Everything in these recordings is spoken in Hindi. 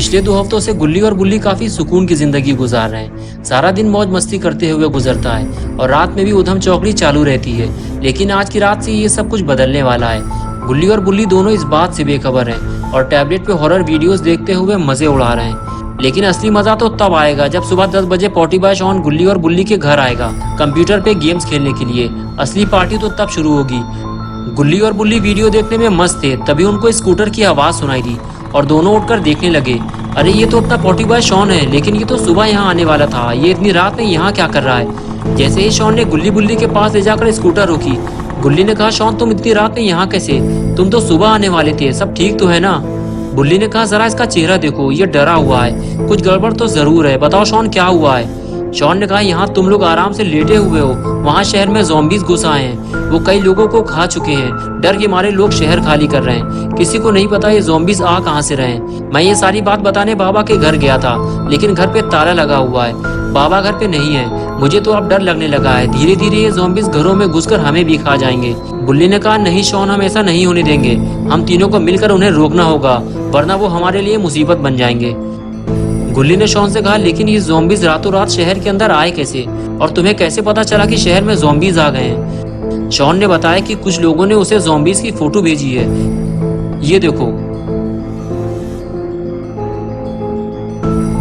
पिछले 2 हफ्तों से गुल्ली और बुल्ली काफी सुकून की जिंदगी गुजार रहे हैं। सारा दिन मौज मस्ती करते हुए गुजरता है और रात में भी उधम चौकड़ी चालू रहती है। लेकिन आज की रात से ये सब कुछ बदलने वाला है। गुल्ली और बुल्ली दोनों इस बात से बेखबर हैं और टैबलेट पे हॉरर वीडियोस देखते हुए मजे उड़ा रहे हैं। लेकिन असली मजा तो तब आएगा जब सुबह 10 बजे पॉटी बॉय शॉन गुल्ली और बुल्ली के घर आएगा कंप्यूटर पे गेम्स खेलने के लिए। असली पार्टी तो तब शुरू होगी। गुल्ली और बुल्ली वीडियो देखने में मस्त थे, तभी उनको स्कूटर की आवाज सुनाई दी और दोनों उठकर देखने लगे। अरे ये तो अपना पॉटी बॉय शॉन है, लेकिन ये तो सुबह यहाँ आने वाला था। ये इतनी रात में यहाँ क्या कर रहा है? जैसे ही शॉन ने गुल्ली बुल्ली के पास ले जाकर स्कूटर रोकी, गुल्ली ने कहा, शॉन तुम इतनी रात में यहाँ कैसे? तुम तो सुबह आने वाले थे, सब ठीक तो है ना? बुल्ली ने कहा, जरा इसका चेहरा देखो, ये डरा हुआ है, कुछ गड़बड़ तो जरूर है। बताओ शॉन क्या हुआ है? शॉन ने कहा, यहाँ तुम लोग आराम से लेटे हुए हो, वहाँ शहर में ज़ॉम्बीज़ घुस आए हैं। वो कई लोगों को खा चुके हैं। डर के मारे लोग शहर खाली कर रहे हैं। किसी को नहीं पता ये ज़ॉम्बीज़ आ कहाँ से रहे हैं। मैं ये सारी बात बताने बाबा के घर गया था, लेकिन घर पे ताला लगा हुआ है। बाबा घर पे नहीं है। मुझे तो अब डर लगने लगा है। धीरे धीरे ये ज़ॉम्बीज़ घरों में घुसकर हमें भी खा जाएंगे। बुल्ली ने कहा, नहीं शॉन, हम ऐसा नहीं होने देंगे। हम तीनों को मिलकर उन्हें रोकना होगा, वरना वो हमारे लिए मुसीबत बन जाएंगे। गुल्ली ने शॉन से कहा, लेकिन ये ज़ॉम्बीज़ रातों रात शहर के अंदर आए कैसे? और तुम्हें कैसे पता चला कि शहर में ज़ॉम्बीज़ आ गए हैं? शॉन ने बताया कि कुछ लोगों ने उसे ज़ॉम्बीज़ की फोटो भेजी है। ये देखो।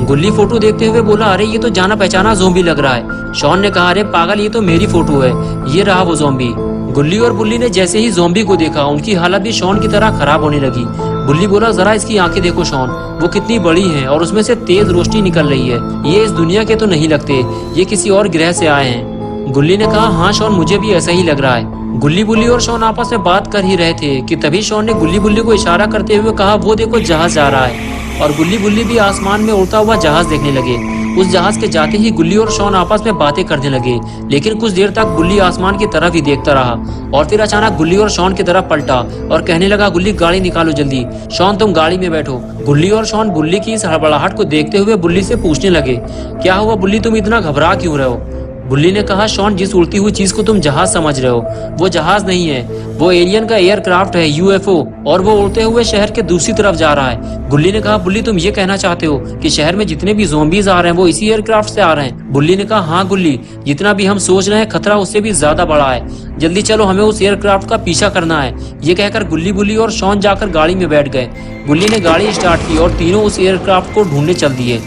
गुल्ली फोटो देखते हुए बोला, अरे ये तो जाना पहचाना ज़ॉम्बी लग रहा है। शॉन ने कहा, अरे पागल, ये तो मेरी फोटो है, ये रहा वो ज़ॉम्बी। गुल्ली और बुल्ली ने जैसे ही ज़ॉम्बी को देखा, उनकी हालत भी शॉन की तरह खराब होने लगी। बुल्ली बोला, जरा इसकी आंखें देखो शॉन, वो कितनी बड़ी हैं और उसमें से तेज रोशनी निकल रही है। ये इस दुनिया के तो नहीं लगते, ये किसी और ग्रह से आए हैं। गुल्ली ने कहा, हाँ शॉन, मुझे भी ऐसा ही लग रहा है। गुल्ली बुल्ली और शॉन आपस में बात कर ही रहे थे कि तभी शॉन ने गुल्ली बुल्ली को इशारा करते हुए कहा, वो देखो जहाज जा रहा है। और गुल्ली बुल्ली भी आसमान में उड़ता हुआ जहाज देखने लगे। उस जहाज के जाते ही गुल्ली और शॉन आपस में बातें करने लगे। लेकिन कुछ देर तक गुल्ली आसमान की तरफ ही देखता रहा और फिर अचानक गुल्ली और शॉन की तरफ पलटा और कहने लगा, गुल्ली गाड़ी निकालो जल्दी। शॉन तुम गाड़ी में बैठो। गुल्ली और शॉन बुल्ली की इस हड़बड़ाहट को देखते हुए बुल्ली से पूछने लगे, क्या हुआ बुल्ली, तुम इतना घबरा क्यों रहे हो? बुल्ली ने कहा, शॉन, जिस उड़ती हुई चीज को तुम जहाज समझ रहे हो, वो जहाज नहीं है, वो एलियन का एयरक्राफ्ट है, यूएफओ, और वो उड़ते हुए शहर के दूसरी तरफ जा रहा है। गुल्ली ने कहा, बुल्ली तुम ये कहना चाहते हो कि शहर में जितने भी ज़ॉम्बीज़ आ रहे हैं वो इसी एयरक्राफ्ट से आ रहे हैं? बुल्ली ने कहा, हाँ गुल्ली, जितना भी हम सोच रहे हैं खतरा उससे भी ज्यादा बड़ा है। जल्दी चलो, हमें उस एयरक्राफ्ट का पीछा करना है। ये कहकर गुल्ली बुल्ली और शॉन जाकर गाड़ी में बैठ गए। गुल्ली ने गाड़ी स्टार्ट की और तीनों उस एयरक्राफ्ट को ढूंढने चल दिए।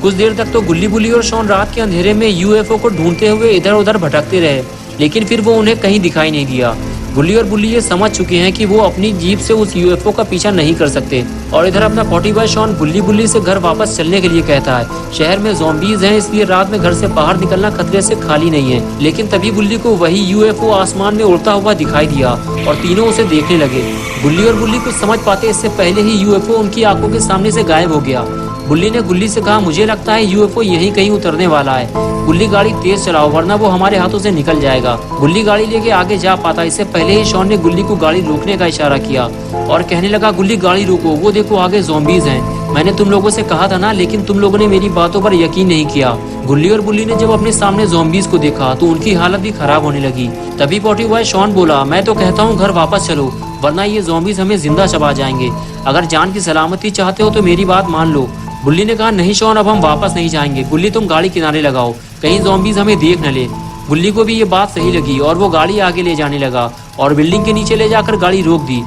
कुछ देर तक तो गुल्ली बुल्ली और शॉन रात के अंधेरे में यूएफओ को ढूंढते हुए इधर उधर भटकते रहे, लेकिन फिर वो उन्हें कहीं दिखाई नहीं दिया। गुल्ली और बुल्ली ये समझ चुके हैं कि वो अपनी जीप से उस यूएफओ का पीछा नहीं कर सकते। और इधर अपना पॉटी बॉय शॉन गुल्ली बुल्ली से घर वापस चलने के लिए कहता है। शहर में ज़ॉम्बीज़ हैं, इसलिए रात में घर से बाहर निकलना खतरे से खाली नहीं है। लेकिन तभी बुल्ली को वही यूएफओ आसमान में उड़ता हुआ दिखाई दिया और तीनों उसे देखने लगे। गुल्ली और बुल्ली कुछ समझ पाते इससे पहले ही यूएफओ उनकी आंखों के सामने से गायब हो गया। बुल्ली ने गुल्ली से कहा, मुझे लगता है यूएफओ यहीं कहीं उतरने वाला है। गुल्ली गाड़ी तेज चलाओ, वरना वो हमारे हाथों से निकल जाएगा। गुल्ली गाड़ी लेके आगे जा पाता इससे पहले ही शॉन ने गुल्ली को गाड़ी रोकने का इशारा किया और कहने लगा, गुल्ली गाड़ी रोको, वो देखो आगे ज़ॉम्बीज़ हैं। मैंने तुम लोगों से कहा था ना, लेकिन तुम लोगों ने मेरी बातों पर यकीन नहीं किया। गुल्ली और बुल्ली ने जब अपने सामने ज़ॉम्बीज़ को देखा तो उनकी हालत भी खराब होने लगी। तभी पॉटी बॉय शॉन बोला, मैं तो कहता हूँ घर वापस चलो, वरना ये ज़ॉम्बीज़ हमें जिंदा चबा जाएंगे। अगर जान की सलामती चाहते हो तो मेरी बात मान लो। बुल्ली ने कहा, नहीं शॉन, अब हम वापस नहीं जाएंगे। गुल्ली तुम गाड़ी किनारे लगाओ, कहीं ज़ॉम्बीज़ हमें देख न ले। गुल्ली को भी ये बात सही लगी और वो गाड़ी आगे ले जाने लगा और बिल्डिंग के नीचे ले जाकर गाड़ी रोक दी।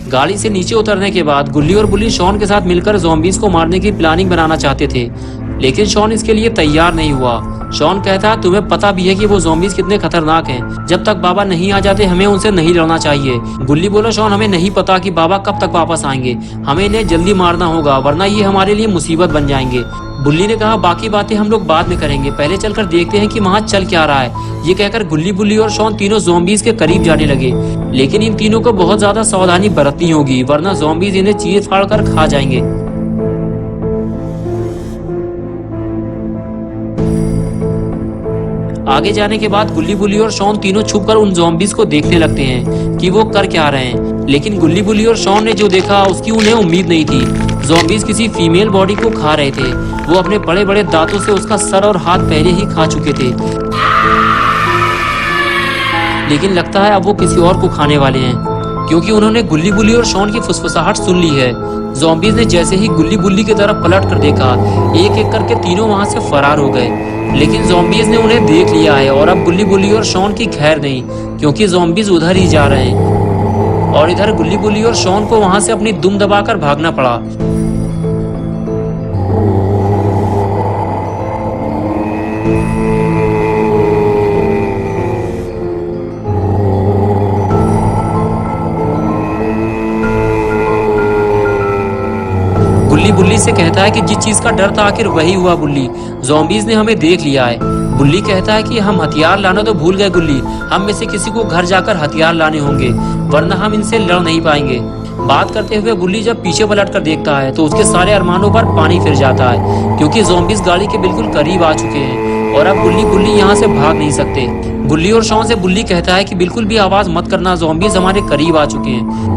गाड़ी से नीचे उतरने के बाद गुल्ली और बुल्ली शॉन के साथ मिलकर ज़ॉम्बीज़ को मारने की प्लानिंग बनाना चाहते थे, लेकिन शॉन इसके लिए तैयार नहीं हुआ। शॉन कहता, तुम्हें पता भी है कि वो ज़ॉम्बीज़ कितने खतरनाक हैं। जब तक बाबा नहीं आ जाते हमें उनसे नहीं लड़ना चाहिए। गुल्ली बोला, शॉन, हमें नहीं पता कि बाबा कब तक वापस आएंगे, हमें इन्हें जल्दी मारना होगा, वरना ये हमारे लिए मुसीबत बन जाएंगे। बुल्ली ने कहा, बाकी बातें हम लोग बाद में करेंगे, पहले चलकर देखते हैं कि वहाँ चल क्या रहा है। ये कहकर गुल्ली बुल्ली और शॉन तीनों ज़ॉम्बीज़ के करीब जाने लगे, लेकिन इन तीनों को बहुत ज्यादा सावधानी बरतनी होगी, वरना ज़ॉम्बीज़ इन्हें चीर फाड़ कर खा जाएंगे। आगे जाने के बाद गुल्ली बुल्ली और शॉन तीनों छुपकर उन ज़ॉम्बीज़ को देखने लगते हैं कि वो कर क्या रहे हैं। लेकिन गुल्ली बुल्ली और शॉन ने जो देखा उसकी उन्हें उम्मीद नहीं थी। ज़ॉम्बीज़ किसी फीमेल बॉडी को खा रहे थे। वो अपने बड़े बड़े दांतों से उसका सर और हाथ पहले ही खा चुके थे। लेकिन लगता है अब वो किसी और को खाने वाले हैं, क्योंकि उन्होंने गुल्ली बुल्ली और शॉन की फुसफुसाहट सुन ली है। ज़ॉम्बीज ने जैसे ही गुल्ली बुल्ली की तरफ पलट कर देखा, एक एक करके तीनों वहां से फरार हो गए। लेकिन ज़ॉम्बीज ने उन्हें देख लिया है और अब गुल्ली बुल्ली और शॉन की खैर नहीं, क्योंकि ज़ॉम्बीज उधर ही जा रहे हैं और इधर गुल्ली बुल्ली और शॉन को वहां से अपनी दुम दबाकर भागना पड़ा। गुल्ली बुल्ली से कहता है कि जिस चीज का डर था आखिर वही हुआ बुल्ली, ज़ॉम्बीज ने हमें देख लिया है। बुल्ली कहता है कि हम हथियार लाना तो भूल गए गुल्ली, हम में से किसी को घर जाकर हथियार लाने होंगे, वरना हम इनसे लड़ नहीं पाएंगे। बात करते हुए बुल्ली जब पीछे पलट कर देखता है तो उसके सारे अरमानों पर पानी फिर जाता है, क्योंकि ज़ॉम्बीज गाड़ी के बिल्कुल करीब आ चुके हैं और अब गुल्ली बुल्ली यहाँ से भाग नहीं सकते। गुल्ली और शॉन से बुल्ली कहता है कि बिल्कुल भी आवाज मत करना, ज़ॉम्बीज हमारे करीब आ चुके हैं।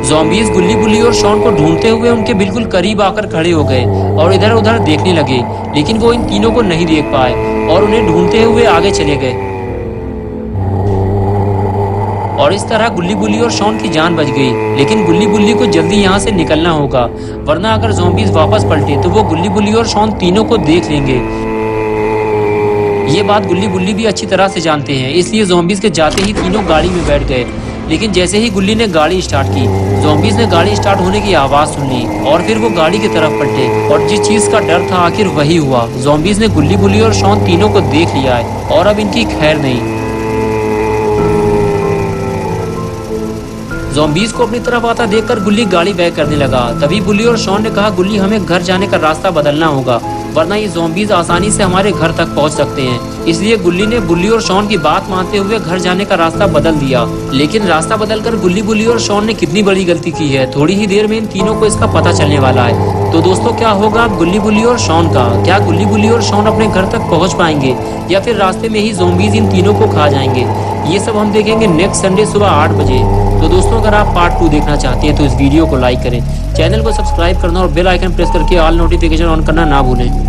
ज़ॉम्बीज गुल्ली बुल्ली और शॉन को ढूंढते हुए उनके बिल्कुल करीब आकर खड़े हो गए और इधर उधर देखने लगे, लेकिन वो इन तीनों को नहीं देख पाए और उन्हें ढूंढते हुए आगे चले गए। और इस तरह गुल्ली बुल्ली और शॉन की जान बच गई। लेकिन गुल्ली बुल्ली को जल्दी यहाँ से निकलना होगा, वरना अगर ज़ॉम्बीज वापस पलटे तो वो गुल्ली बुल्ली और शॉन तीनों को देख लेंगे। ये बात गुल्ली बुल्ली भी अच्छी तरह से जानते हैं, इसलिए ज़ॉम्बीज के जाते ही तीनों गाड़ी में बैठ गए। लेकिन जैसे ही गुल्ली ने गाड़ी स्टार्ट की, ज़ॉम्बीज ने गाड़ी स्टार्ट होने की आवाज़ सुन ली और फिर वो गाड़ी की तरफ पलटे और जिस चीज़ का डर था आखिर वही हुआ। ज़ॉम्बीज ने गुल्ली बुल्ली और शॉन तीनों को देख लिया है और अब इनकी खैर नहीं। ज़ॉम्बीज को अपनी तरफ आता देखकर गुल्ली गाड़ी बैक करने लगा। तभी बुल्ली और शॉन ने कहा, गुल्ली हमें घर जाने का रास्ता बदलना होगा, वरना ये ज़ॉम्बीज आसानी से हमारे घर तक पहुंच सकते हैं। इसलिए गुल्ली ने बुल्ली और शॉन की बात मानते हुए घर जाने का रास्ता बदल दिया। लेकिन रास्ता बदलकर गुल्ली बुल्ली और शॉन ने कितनी बड़ी गलती की है, थोड़ी ही देर में इन तीनों को इसका पता चलने वाला है। तो दोस्तों, क्या होगा अब गुल्ली बुल्ली और शॉन का? क्या गुल्ली बुल्ली और शॉन अपने घर तक पहुंच पाएंगे या फिर रास्ते में ही ज़ॉम्बीज इन तीनों को खा जाएंगे? ये सब हम देखेंगे नेक्स्ट संडे सुबह 8 बजे। तो दोस्तों, अगर आप पार्ट 2 देखना चाहते हैं तो इस वीडियो को लाइक करें, चैनल को सब्सक्राइब करना और बेल आइकन प्रेस करके ऑल नोटिफिकेशन ऑन करना ना भूलें।